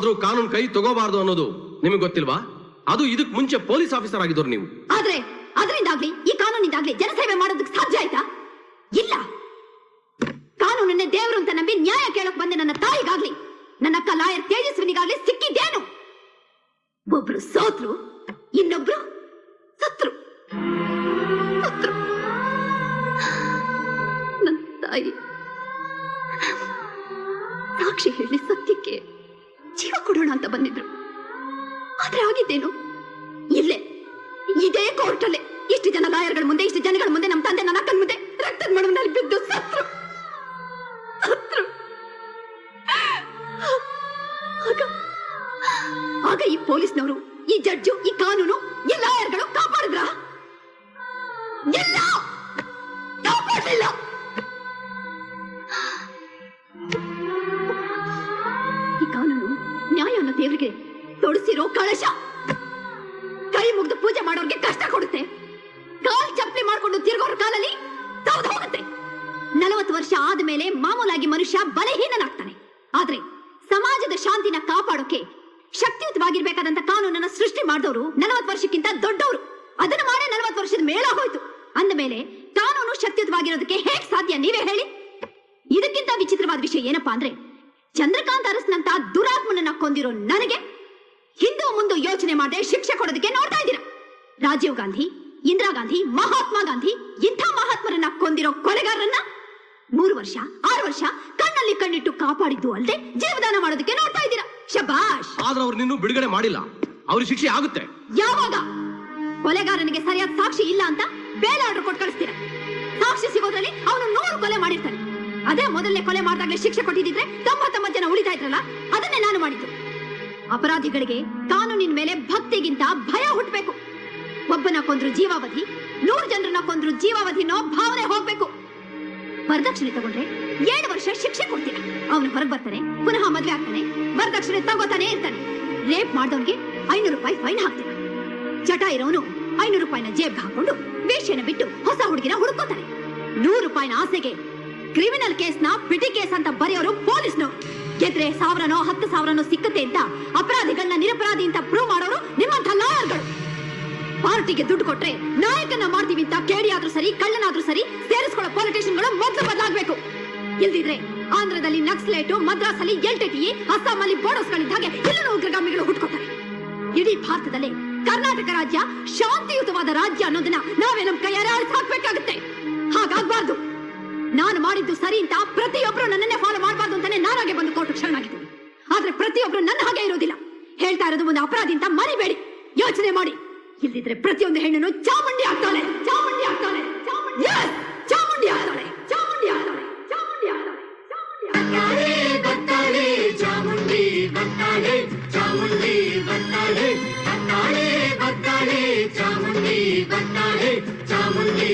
ಆದ್ರೂ ಕಾನೂನು ಕೈ ತಗೋಬಾರ್ದು ಅನ್ನೋದು ನಿಮಗೆ ಗೊತ್ತಿಲ್ವಾ? ಅದು ಇದಕ್ ಮುಂಚೆ ಪೊಲೀಸ್ ಆಫೀಸರ್ ಆಗಿದ್ದವ್ರು ನೀವು. ಆದ್ರೆ ಅದರಿಂದಾಗ್ಲಿ ಈ ಕಾನೂನಿಂದಾಗ್ಲಿ ಜನಸೇವೆ ಮಾಡೋದಕ್ಕೆ ಸಾಧ್ಯ ಆಯ್ತಾ? ಇಲ್ಲ. ಕಾನೂನನ್ನೇ ದೇವರು ಅಂತ ನಂಬಿ ನ್ಯಾಯ ಕೇಳಕ್ ಬಂದೆ ನನ್ನ ತಾಯಿಗಾಗ್ಲಿ ನನ್ನ ಅಕ್ಕ ಲಾಯರ್ ತೇಜಸ್ವಿನಿಗಾಗ್ಲಿ ಸಿಕ್ಕಿದ್ದೇನು? ಒಬ್ರು ಸೋತ್ರು, ಇನ್ನೊಬ್ರು ಸತ್ರು. ನನ್ನ ತಾಯಿ ಸಾಕ್ಷಿ ಹೇಳಿ ಸತ್ಯಕ್ಕೆ ಜೀವ ಕೊಡೋಣ ಅಂತ ಬಂದಿದ್ರು. ಆದ್ರೆ ಆಗಿದ್ದೇನು? ಇಲ್ಲೇ ಇದೇ ಕೋರ್ಟಲ್ಲೇ ಇಷ್ಟು ಜನ ಲಾಯರ್ಗಳ ಮುಂದೆ, ಇಷ್ಟು ಜನಗಳ ಮುಂದೆ, ನಮ್ಮ ತಂದೆ ನನ್ನ ಅಕ್ಕನ ಮುಂದೆ ರಕ್ತದ ಮಡುವಿನಲ್ಲಿ ಬಿದ್ದು ಸತ್ರು. ಆಗ ಈ ಪೊಲೀಸ್ನವರು, ಈ ಜಡ್ಜು, ಈ ಕಾನೂನು, ಈ ಲಾಯರ್ಗಳು ಕಾಪಾಡಿದ್ರ? ಎಲ್ಲ ಕಾಪಾಡಲಿಲ್ಲ. ಈ ಕಾನೂನು ನ್ಯಾಯ ಅನ್ನೋ ದೇವರಿಗೆ ತೊಡಸಿರೋ ಕಳಶ. ಕೈ ಮುಗ್ದು ಪೂಜೆ ಮಾಡೋರ್ಗೆ ಕಷ್ಟ ಕೊಡುತ್ತೆ. ಕಾಲ್ ಚಪ್ಪಲಿ ಮಾಡ್ಕೊಂಡು ತಿರುಗೋರ್ ಕಾಲಲ್ಲಿ ತೌದು ಹೋಗುತ್ತೆ. 40 ವರ್ಷ ಆದ್ಮೇಲೆ ಮಾಮೂಲಾಗಿ ಮನುಷ್ಯ ಬಲಹೀನನಾಗ್ತಾನೆ. ಆದ್ರೆ ಸಮಾಜದ ಶಾಂತಿನ ಕಾಪಾಡೋಕೆ ಶಕ್ತಿಯುತವಾಗಿರ್ಬೇಕಾದಂತ ಕಾನೂನನ್ನ ಸೃಷ್ಟಿ ಮಾಡಿದವರು 40 ವರ್ಷಕ್ಕಿಂತ ದೊಡ್ಡವರು. ಅದನ್ನ ಮಾಡೇ 40 ವರ್ಷದ ಮೇಳ ಹೋಯ್ತು. ಅಂದ ಮೇಲೆ ಕಾನೂನು ಶಕ್ತಿಯುತವಾಗಿರೋದಕ್ಕೆ ಹೇಗ್ ಸಾಧ್ಯ? ನೀವೇ ಹೇಳಿ. ಇದಕ್ಕಿಂತ ವಿಚಿತ್ರವಾದ ವಿಷಯ ಏನಪ್ಪಾ ಅಂದ್ರೆ, ಚಂದ್ರಕಾಂತ್ ಅರಸ್ನಂತ ದುರಾತ್ಮನನ್ನ ಕೊಂದಿರೋ ನನಗೆ ಹಿಂದೂ ಮುಂದೆ ಯೋಚನೆ ಮಾಡದೆ ಶಿಕ್ಷೆ ಕೊಡೋದಕ್ಕೆ ನೋಡ್ತಾ ಇದ್ದೀರಾ. ರಾಜೀವ್ ಗಾಂಧಿ, ಇಂದಿರಾ ಗಾಂಧಿ, ಮಹಾತ್ಮ ಗಾಂಧಿ ಇಂಥ ಮಹಾತ್ಮರನ್ನ ಕೊಂದಿರೋ ಕೊಲೆಗಾರರನ್ನ 3 ವರ್ಷ 6 ವರ್ಷ ಕಣ್ಣಲ್ಲಿ ಕಣ್ಣಿಟ್ಟು ಕಾಪಾಡಿದ್ದು ಅಲ್ಲದೆ ಜೀವದಾನ ಮಾಡೋದಕ್ಕೆ ನೋಡ್ತಾ ಇದ್ದೀರಾ. ಶಬಾಷ್. ಆದ್ರೆ ಅವ್ರು ನಿನ್ನೂ ಬಿಡುಗಡೆ ಮಾಡಿಲ್ಲ. ಅವ್ರಿಗೆ ಶಿಕ್ಷೆ ಆಗುತ್ತೆ. ಯಾವಾಗ? ಕೊಲೆಗಾರನಿಗೆ ಸರಿಯಾದ ಸಾಕ್ಷಿ ಇಲ್ಲ ಅಂತ ಬೇಲ್ ಆರ್ಡರ್ ಕೊಟ್ಟು ಕಳಿಸ್ತೀರಾ. ಸಾಕ್ಷಿ ಸಿಗೋದ್ರಲ್ಲಿ ಅವನು 100 ಕೊಲೆ ಮಾಡಿರ್ತಾನೆ. ಅದೇ ಮೊದಲನೇ ಕೊಲೆ ಮಾಡಿದಾಗಲೇ ಶಿಕ್ಷೆ ಕೊಟ್ಟಿದ್ರೆ 99 ಜನ ಉಳಿತಾ ಇದ್ರಲ್ಲ, ಅದನ್ನೇ ನಾನು ಮಾಡಿದ್ದು. ಅಪರಾಧಿಗಳಿಗೆ ಕಾನೂನಿನ ಮೇಲೆ ಭಕ್ತಿಗಿಂತ ಭಯ ಹುಟ್ಟಬೇಕು. ಒಬ್ಬನ ಕೊಂದ್ರು ಜೀವಾವಧಿ, 100 ಜನರನ್ನ ಕೊಂದ್ರು ಜೀವಾವಧಿನೋ ಭಾವನೆ ಹೋಗ್ಬೇಕು. ವರದಕ್ಷಿಣೆ ತಗೊಂಡ್ರೆ 7 ವರ್ಷ ಶಿಕ್ಷೆ ಕೊಡ್ತೀರಾ. ಅವನು ಹೊರಗೆ ಬರ್ತಾನೆ, ಪುನಃ ಮದ್ವೆ ಆಗ್ತಾನೆ, ವರದಕ್ಷಿಣೆ ತಗೋತಾನೆ ಇರ್ತಾನೆ. ರೇಪ್ ಮಾಡಿದವನಿಗೆ 500 ರೂಪಾಯಿ ಫೈನ್ ಹಾಕ್ತೀರಾ. ಚಟ ಇರೋನು 500 ರೂಪಾಯಿನ ಜೇಬ್ ಹಾಕೊಂಡು ವೇಶ್ಯನ ಬಿಟ್ಟು ಹೊಸ ಹುಡುಗಿನ ಹುಡುಕೋತಾನೆ. 100 ರೂಪಾಯಿನ ಆಸೆಗೆ ಕ್ರಿಮಿನಲ್ ಕೇಸ್ನ ಪಿಟಿ ಕೇಸ್ ಅಂತ ಬರೆಯೋರು ಪೊಲೀಸ್ನವರು. ಗೆದ್ರೆ 1000ನೋ 10,000ನೋ ಸಿಕ್ಕುತ್ತೆ ಅಂತ ಅಪರಾಧಿಗಳನ್ನ ನಿರಪರಾಧಿ ಅಂತ ಪ್ರೂವ್ ಮಾಡೋರು ನಿಮ್ಮಂಥ ಲಾಯರ್ಗಳು. ಪಾರ್ಟಿಗೆ ದುಡ್ಡು ಕೊಟ್ರೆ ನಾಯಕನ ಮಾಡ್ತೀವಿ ಅಂತ ಕೇಳಿಯಾದ್ರೂ ಸರಿ, ಕಳ್ಳನಾದ್ರೂ ಸರಿ ಸೇರಿಸ್ಕೊಳ್ಳೋ ಪೊಲಿಟಿಷಿಯನ್ಗಳು ಮೊದಲು ಬದಲಾಗಬೇಕು. ಇಲ್ದಿದ್ರೆ ಆಂಧ್ರದಲ್ಲಿ ನಕ್ಸಲೇಟು, ಮದ್ರಾಸಲ್ಲಿ ಎಲ್ಟಿಟಿ, ಅಸ್ಸಾಮಲ್ಲಿ ಬೋಡೋಸ್ಗಳಿದ್ದ ಹಾಗೆ ಇಲ್ಲೂ ಉಗ್ರಗಾಮಿಗಳು ಹುಟ್ಕೋತಾರೆ. ಇಡೀ ಭಾರತದಲ್ಲಿ ಕರ್ನಾಟಕ ರಾಜ್ಯ ಶಾಂತಿಯುತವಾದ ರಾಜ್ಯ ಅನ್ನೋದನ್ನ ನಾವೇ ನಮ್ ಕೈಯಾರೆ ಹಾಕ್ಬೇಕಾಗುತ್ತೆ. ಹಾಗಾಗ್ಬಾರ್ದು. ನಾನು ಮಾಡಿದ್ದು ಸರಿ ಅಂತ ಪ್ರತಿಯೊಬ್ರು ನನ್ನನ್ನೇ ಫಾಲೋ ಮಾಡಬಾರ್ದು ಅಂತಾನೆ ನಾನಾಗೆ ಬಂದು ಕೋರ್ಟ್ ಶರಣಾಗಿದ್ದೀನಿ. ಆದ್ರೆ ಪ್ರತಿಯೊಬ್ರು ನನ್ನ ಹಾಗೆ ಇರೋದಿಲ್ಲ. ಹೇಳ್ತಾ ಇರೋದು ಒಂದು ಅಪರಾಧಿ ಅಂತ ಮರಿಬೇಡಿ. ಯೋಚನೆ ಮಾಡಿ. ಇಲ್ದಿದ್ರೆ ಪ್ರತಿಯೊಂದು ಹೆಣ್ಣನ್ನು ಚಾಮುಂಡಿ ಆಗ್ತಾಳೆ, ಚಾಮುಂಡಿ ಆಗ್ತಾಳೆ, ಚಾಮುಂಡಿ ಚಾಮುಂಡಿ ಆಗ್ತಾಳೆ, ಚಾಮುಂಡಿ ಆಗ್ತಾಳೆ, ಚಾಮುಂಡಿ ಆಗ್ತಾಳೆ, ಬರ್ತಾಳೆ ಚಾಮುಂಡಿ, ಬರ್ತಾಳೆ ಚಾಮುಂಡಿ, ಬರ್ತಾಳೆ ಬರ್ತಾಳೆ ಬರ್ತಾಳೆ ಚಾಮುಂಡಿ, ಬರ್ತಾಳೆ ಚಾಮುಂಡಿ,